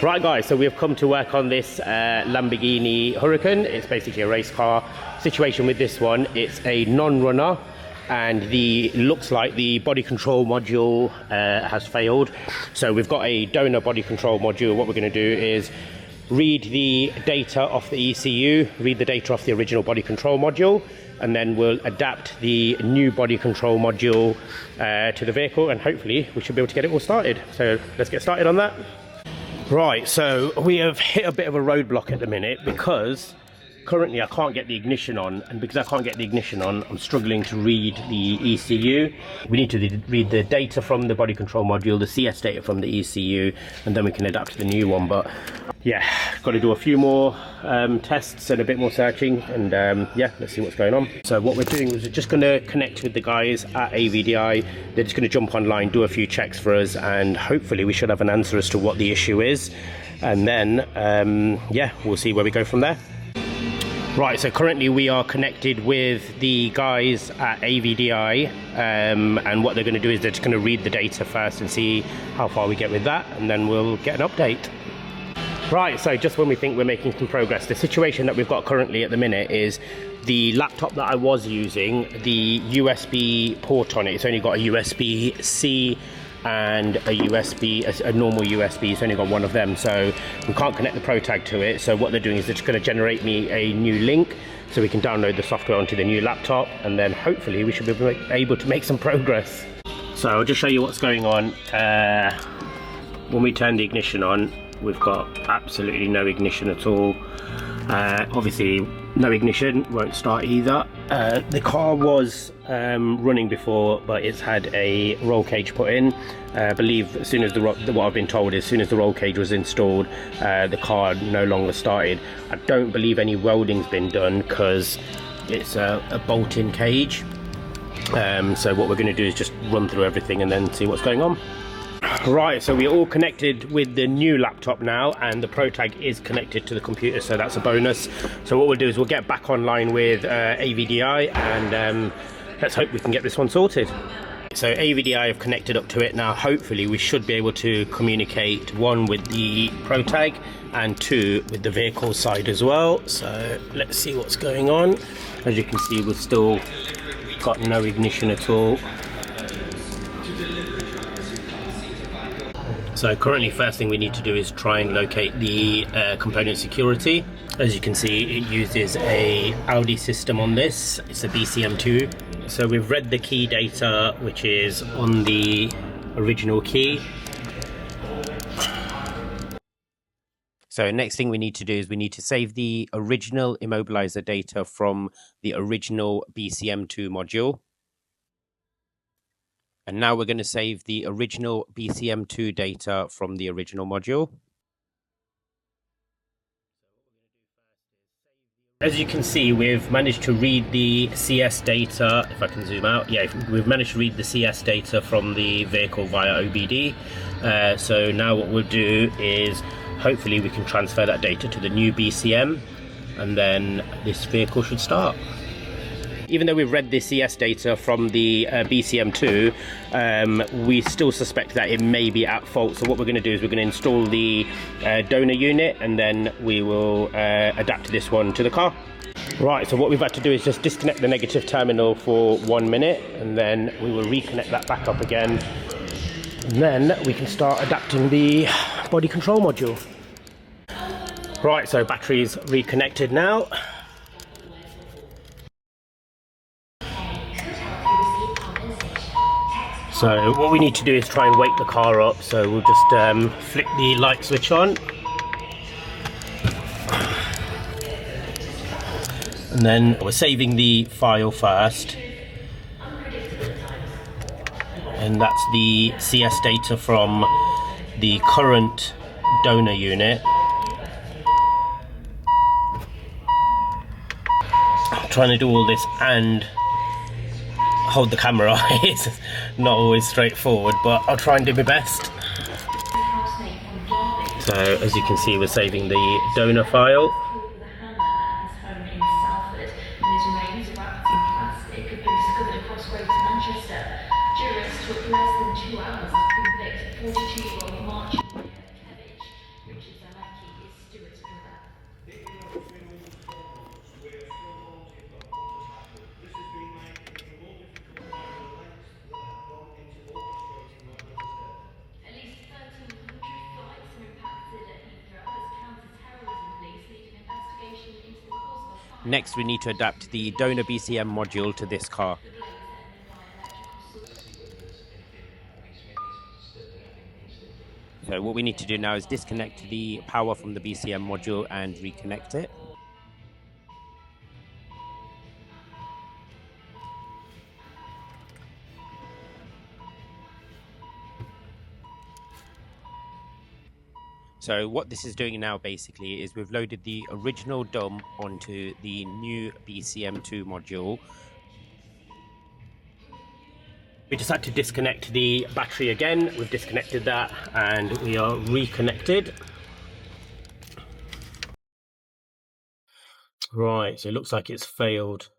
Right guys, so we've come to work on this Lamborghini Huracan. It's basically a race car. Situation with this one, it's a non-runner and looks like the body control module has failed. So we've got a donor body control module. What we're going to do is read the data off the ECU, read the data off the original body control module, and then we'll adapt the new body control module to the vehicle, and hopefully we should be able to get it all started. So let's get started on that. Right, so we have hit a bit of a roadblock at the minute because currently I can't get the ignition on, and because I can't get the ignition on, I'm struggling to read the ECU. We need to read the data from the body control module, the CS data from the ECU, and then we can adapt to the new one. But yeah, got to do a few more tests and a bit more searching, and yeah, let's see what's going on. So what we're doing is we're just going to connect with the guys at AVDI. They're just going to jump online, do a few checks for us, and hopefully we should have an answer as to what the issue is, and then yeah, we'll see where we go from there. Right, so currently we are connected with the guys at AVDI, and what they're going to do is they're just going to read the data first and see how far we get with that, and then we'll get an update. Right, so just when we think we're making some progress, the situation that we've got currently at the minute is the laptop that I was using, the USB port on it, it's only got a USB-C and a normal USB. It's only got one of them, so we can't connect the Pro Tag to it. So what they're doing is they're just going to generate me a new link so we can download the software onto the new laptop, and then hopefully we should be able to make some progress. So I'll just show you what's going on. When we turn the ignition on, we've got absolutely no ignition at all. Obviously no ignition, won't start either. The car was running before, but it's had a roll cage put in. I believe as soon as what I've been told is as soon as the roll cage was installed, the car no longer started. I don't believe any welding's been done because it's a bolt-in cage. So what we're going to do is just run through everything and then see what's going on. Right, so we're all connected with the new laptop now, and the Pro Tag is connected to the computer, so that's a bonus. So what we'll do is we'll get back online with AVDI, and let's hope we can get this one sorted. So AVDI have connected up to it now. Hopefully we should be able to communicate, one with the Pro Tag and two with the vehicle side as well. So let's see what's going on. As you can see, we've still got no ignition at all. So currently, first thing we need to do is try and locate the component security. As you can see, it uses a AVDI system on this. It's a BCM2. So we've read the key data, which is on the original key. So next thing we need to do is we need to save the original immobilizer data from the original BCM2 module. And now we're going to save the original BCM2 data from the original module. As you can see, we've managed to read the CS data. If I can zoom out, yeah, we've managed to read the CS data from the vehicle via OBD. So now what we'll do is hopefully we can transfer that data to the new BCM, and then this vehicle should start. Even though we've read the CS data from the BCM2, we still suspect that it may be at fault. So what we're going to do is we're going to install the donor unit, and then we will adapt this one to the car. Right, so what we've had to do is just disconnect the negative terminal for 1 minute, and then we will reconnect that back up again. And then we can start adapting the body control module. Right, so battery's reconnected now. So what we need to do is try and wake the car up, so we'll just flick the light switch on. And then we're saving the file first. And that's the CS data from the current donor unit. I'm trying to do all this and hold the camera. It's not always straightforward, but I'll try and do my best. So as you can see, we're saving the donor file. Next, we need to adapt the donor BCM module to this car. So what we need to do now is disconnect the power from the BCM module and reconnect it. So what this is doing now basically is we've loaded the original DOM onto the new BCM2 module. We just had to disconnect the battery again. We've disconnected that and we are reconnected. Right, so it looks like it's failed.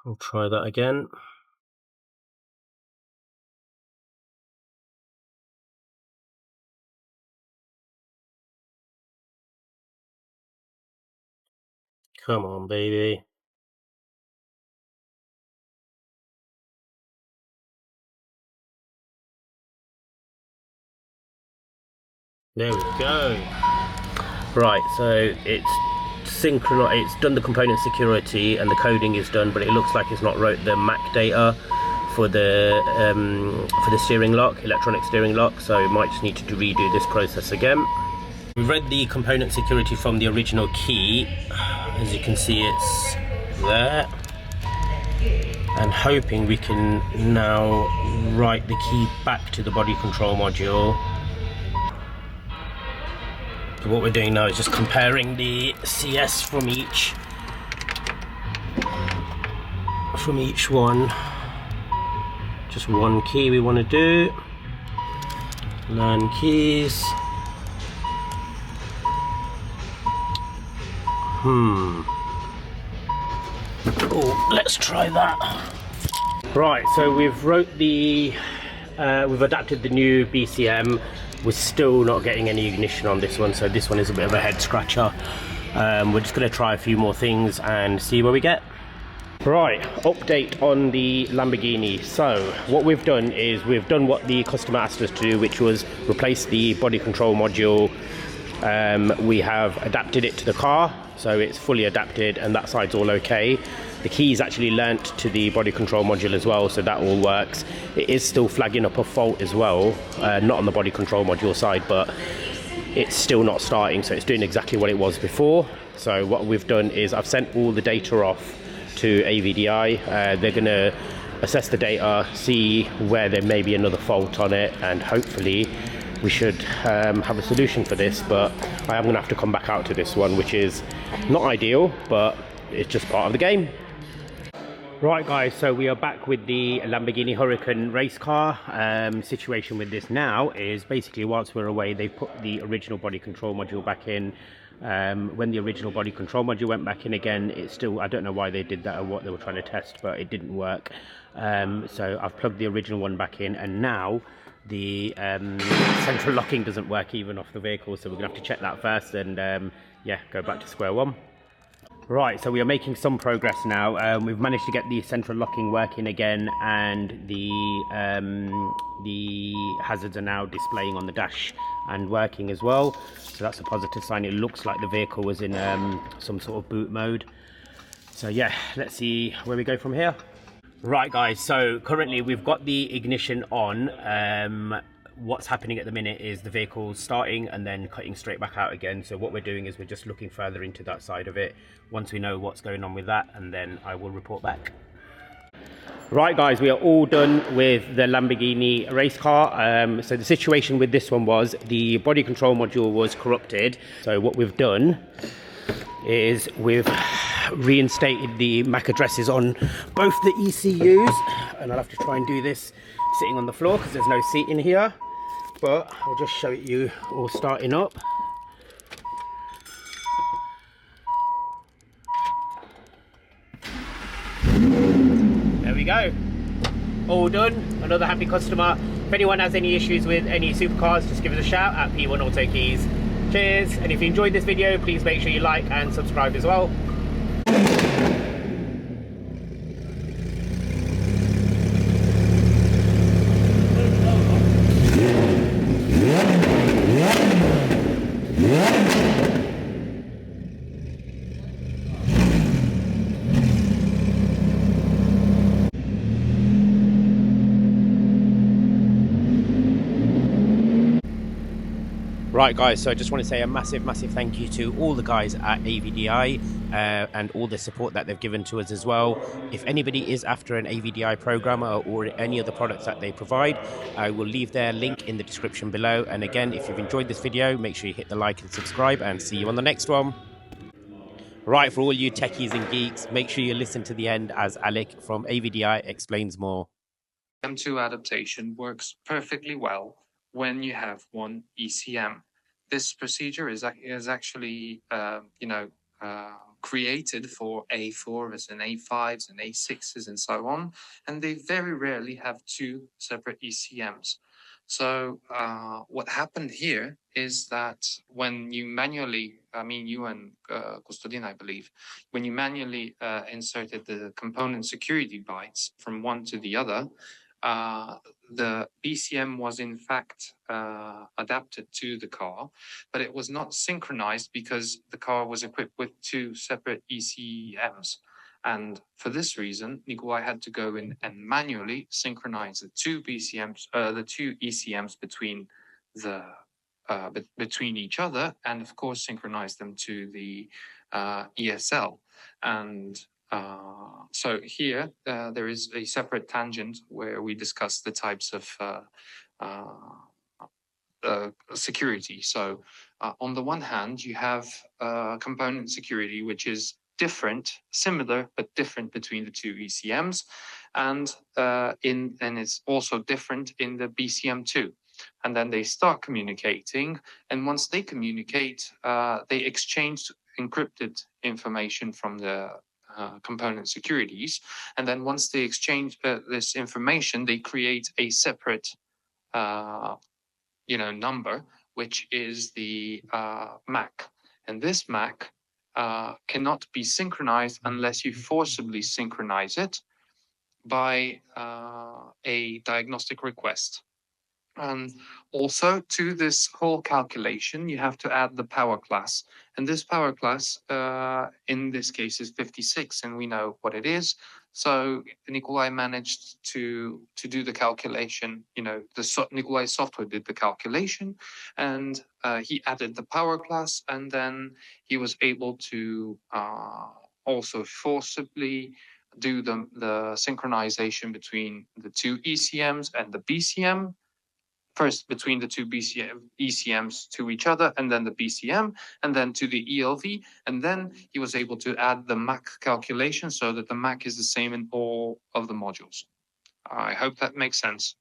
I'll try that again. Come on, baby. There we go. Right, so it's synchronized, it's done the component security and the coding is done, but it looks like it's not wrote the MAC data for the steering lock, electronic steering lock, so it might just need to redo this process again. We've read the component security from the original key. As you can see, it's there. And hoping we can now write the key back to the body control module. So what we're doing now is just comparing the CS from each one. Just one key we want to do. Learn keys. Oh, let's try that. Right, so we've adapted the new BCM. We're still not getting any ignition on this one, so this one is a bit of a head scratcher. We're just going to try a few more things and see where we get. Right, update on the Lamborghini. So what we've done is we've done what the customer asked us to do, which was replace the body control module. We have adapted it to the car, so it's fully adapted and that side's all okay. The keys actually learnt to the body control module as well, so that all works. It is still flagging up a fault as well, not on the body control module side, but it's still not starting, so it's doing exactly what it was before. So what we've done is I've sent all the data off to AVDI. They're going to assess the data, see where there may be another fault on it, and hopefully we should have a solution for this. But I am going to have to come back out to this one, which is not ideal, but it's just part of the game. Right guys, so we are back with the Lamborghini Huracan race car. Situation with this now is basically whilst we're away, they put the original body control module back in. When the original body control module went back in again, it still, I don't know why they did that or what they were trying to test, but it didn't work. So I've plugged the original one back in, and now the central locking doesn't work even off the vehicle, so we're gonna have to check that first and yeah, go back to square one. Right, so we are making some progress now. We've managed to get the central locking working again, and the hazards are now displaying on the dash and working as well. So that's a positive sign. It looks like the vehicle was in some sort of boot mode. So yeah, let's see where we go from here. Right guys, so currently we've got the ignition on. What's happening at the minute is the vehicle starting and then cutting straight back out again. So what we're doing is we're just looking further into that side of it once we know what's going on with that, and then I will report back. Right guys, we are all done with the Lamborghini race car. So the situation with this one was the body control module was corrupted. So what we've done is we've reinstated the MAC addresses on both the ECUs, and I'll have to try and do this sitting on the floor because there's no seat in here, but I'll just show it you all starting up. There we go, all done. Another happy customer. If anyone has any issues with any supercars, just give us a shout at P1 Autokeys. Cheers, and if you enjoyed this video, please make sure you like and subscribe as well. Right, guys, so I just want to say a massive thank you to all the guys at AVDI and all the support that they've given to us as well. If anybody is after an AVDI programmer or any other products that they provide, I will leave their link in the description below. And again, if you've enjoyed this video, make sure you hit the like and subscribe, and see you on the next one. Right, for all you techies and geeks, make sure you listen to the end as Alek from AVDI explains more. BCM2 adaptation works perfectly well when you have one ECM. This procedure is actually, created for A4s and A5s and A6s and so on, and they very rarely have two separate ECMs. So what happened here is that when you manually, you and Custodin, I believe, when you manually inserted the component security bytes from one to the other, the BCM was in fact adapted to the car, but it was not synchronized because the car was equipped with two separate ECMs. And for this reason, Nikolai had to go in and manually synchronize the two ECMs between between each other, and of course synchronize them to the ESL. And so here there is a separate tangent where we discuss the types of security. So on the one hand, you have component security, which is similar but different between the two ECMs, and it's also different in the BCM2. And then they start communicating, and once they communicate, they exchange encrypted information from the component securities, and then once they exchange this information, they create a separate number, which is the MAC. And this MAC cannot be synchronized unless you forcibly synchronize it by a diagnostic request. And also to this whole calculation, you have to add the power class. And this power class, in this case, is 56, and we know what it is. So Nikolai managed to do the calculation. Nikolai software did the calculation, and he added the power class, and then he was able to also forcibly do the synchronization between the two ECMs and the BCM. First between the two ECMs to each other, and then the BCM, and then to the ELV. And then he was able to add the MAC calculation so that the MAC is the same in all of the modules. I hope that makes sense.